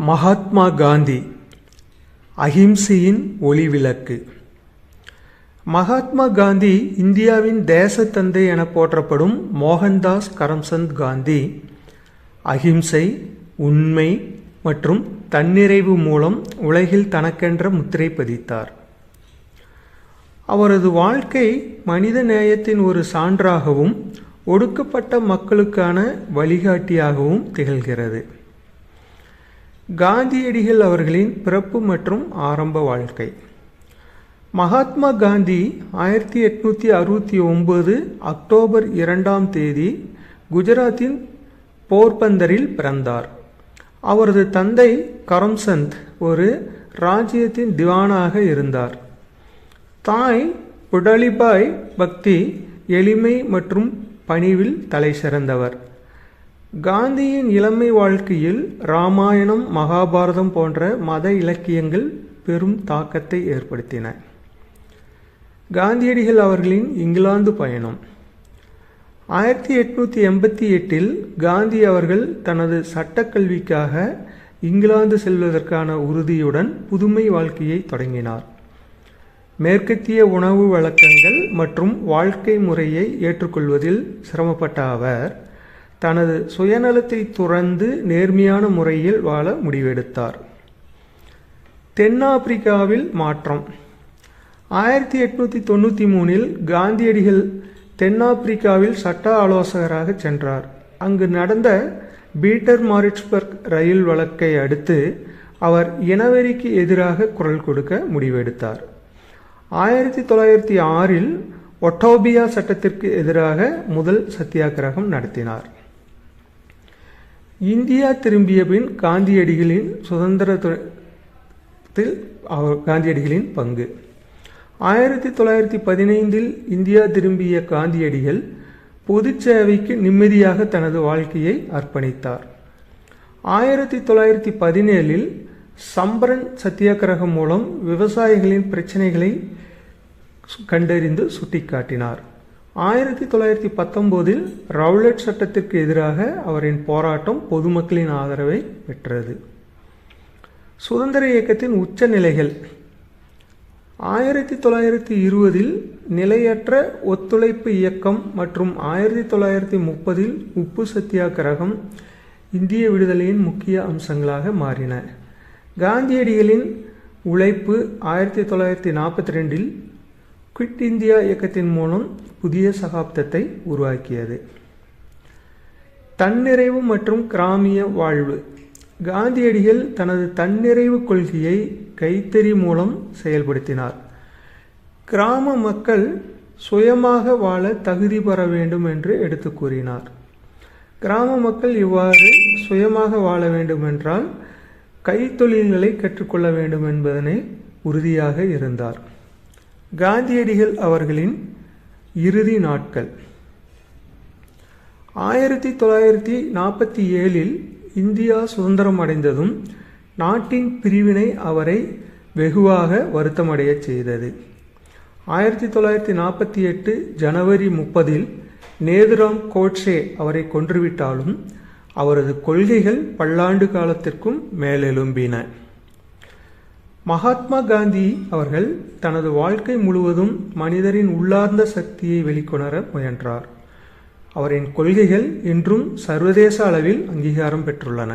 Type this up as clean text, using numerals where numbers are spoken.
மகாத்மா காந்தி அஹிம்சையின் ஒளிவிளக்கு. மகாத்மா காந்தி இந்தியாவின் தேசத்தந்தை என போற்றப்படும் மோகன்தாஸ் கரம்சந்த் காந்தி அஹிம்சை, உண்மை மற்றும் தன்னிறைவு மூலம் உலகில் தனக்கென்ற முத்திரை பதித்தார். அவரது வாழ்க்கை மனித நேயத்தின் ஒரு சான்றாகவும் ஒடுக்கப்பட்ட மக்களுக்கான வழிகாட்டியாகவும் திகழ்கிறது. காந்தியடிகள் அவர்களின் பிறப்பு மற்றும் ஆரம்ப வாழ்க்கை. மகாத்மா காந்தி 1869 அக்டோபர் 2 குஜராத்தின் போர்பந்தரில் பிறந்தார். அவரது தந்தை கரம்சந்த் ஒரு ராஜ்யத்தின் திவானாக இருந்தார். தாய் புடலிபாய் பக்தி, எளிமை மற்றும் பணிவில் தலை சிறந்தவர். காந்தியின் இளமை வாழ்க்கையில் இராமாயணம், மகாபாரதம் போன்ற மத இலக்கியங்கள் பெரும் தாக்கத்தை ஏற்படுத்தின. காந்தியடிகள் அவர்களின் இங்கிலாந்து பயணம். 1888 காந்தி அவர்கள் தனது சட்டக்கல்விக்காக இங்கிலாந்து செல்வதற்கான உறுதியுடன் புதுமை வாழ்க்கையை தொடங்கினார். மேற்கத்திய உணவு வழக்கங்கள் மற்றும் வாழ்க்கை முறையை ஏற்றுக்கொள்வதில் சிரமப்பட்ட அவர் தனது சுயநலத்தை துறந்து நேர்மையான முறையில் வாழ முடிவெடுத்தார். தென்னாப்பிரிக்காவில் மாற்றம். 1893 காந்தியடிகள் தென்னாப்பிரிக்காவில் சட்ட ஆலோசகராக சென்றார். அங்கு நடந்த பீட்டர் மாரிட்ஸ்பர்க் ரயில் வழக்கை அடுத்து அவர் இனவெறிக்கு எதிராக குரல் கொடுக்க முடிவெடுத்தார். 1906 ஒட்டோபியா சட்டத்திற்கு எதிராக முதல் சத்தியாகிரகம் நடத்தினார். இந்தியா திரும்பிய பின் காந்தியடிகளின் சுதந்திரத்தில் காந்தியடிகளின் பங்கு. 1915 இந்தியா திரும்பிய காந்தியடிகள் பொது சேவைக்கு நிம்மதியாக தனது வாழ்க்கையை அர்ப்பணித்தார். 1917 சம்பரன் சத்தியாகிரகம் மூலம் விவசாயிகளின் பிரச்சனைகளை கண்டறிந்து சுட்டிக்காட்டினார். 1919 ரவுலட் சட்டத்திற்கு எதிராக அவரின் போராட்டம் பொதுமக்களின் ஆதரவை பெற்றது. சுதந்திர இயக்கத்தின் உச்ச நிலைகள். 1920 நிலையற்ற ஒத்துழைப்பு இயக்கம் மற்றும் 1930 உப்பு சத்தியாகிரகம் இந்திய விடுதலையின் முக்கிய அம்சங்களாக மாறின. காந்தியடிகளின் உழைப்பு 1942 குவிட் இந்தியா இயக்கத்தின் மூலம் புதிய சகாப்தத்தை உருவாக்கியது. தன்னிறைவு மற்றும் கிராமிய வாழ்வு. காந்தியடிகள் தனது தன்னிறைவு கொள்கையை கைத்தறி மூலம் செயல்படுத்தினார். கிராம மக்கள் சுயமாக வாழ தகுதி பெற வேண்டும் என்று எடுத்து கூறினார். கிராம மக்கள் இவ்வாறு சுயமாக வாழ வேண்டுமென்றால் கைத்தொழில்களை கற்றுக்கொள்ள வேண்டும் என்பதனை உறுதியாக இருந்தார். காந்தியடிகள் அவர்களின் இறுதி நாட்கள். 1947 இந்தியா சுதந்திரம் அடைந்ததும் நாட்டின் பிரிவினை அவரை வெகுவாக வருத்தமடைய செய்தது. 1948 ஜனவரி 30 நேதுராம் கோட்சே அவரை கொன்றுவிட்டாலும் அவரது கொள்கைகள் பல்லாண்டு காலத்திற்கும் மேலெழும்பின. மகாத்மா காந்தி அவர்கள் தனது வாழ்க்கை முழுவதும் மனிதரின் உள்ளார்ந்த சக்தியை வெளிக்கொணர முயன்றார். அவரின் கொள்கைகள் இன்றும் சர்வதேச அளவில் அங்கீகாரம் பெற்றுள்ளன.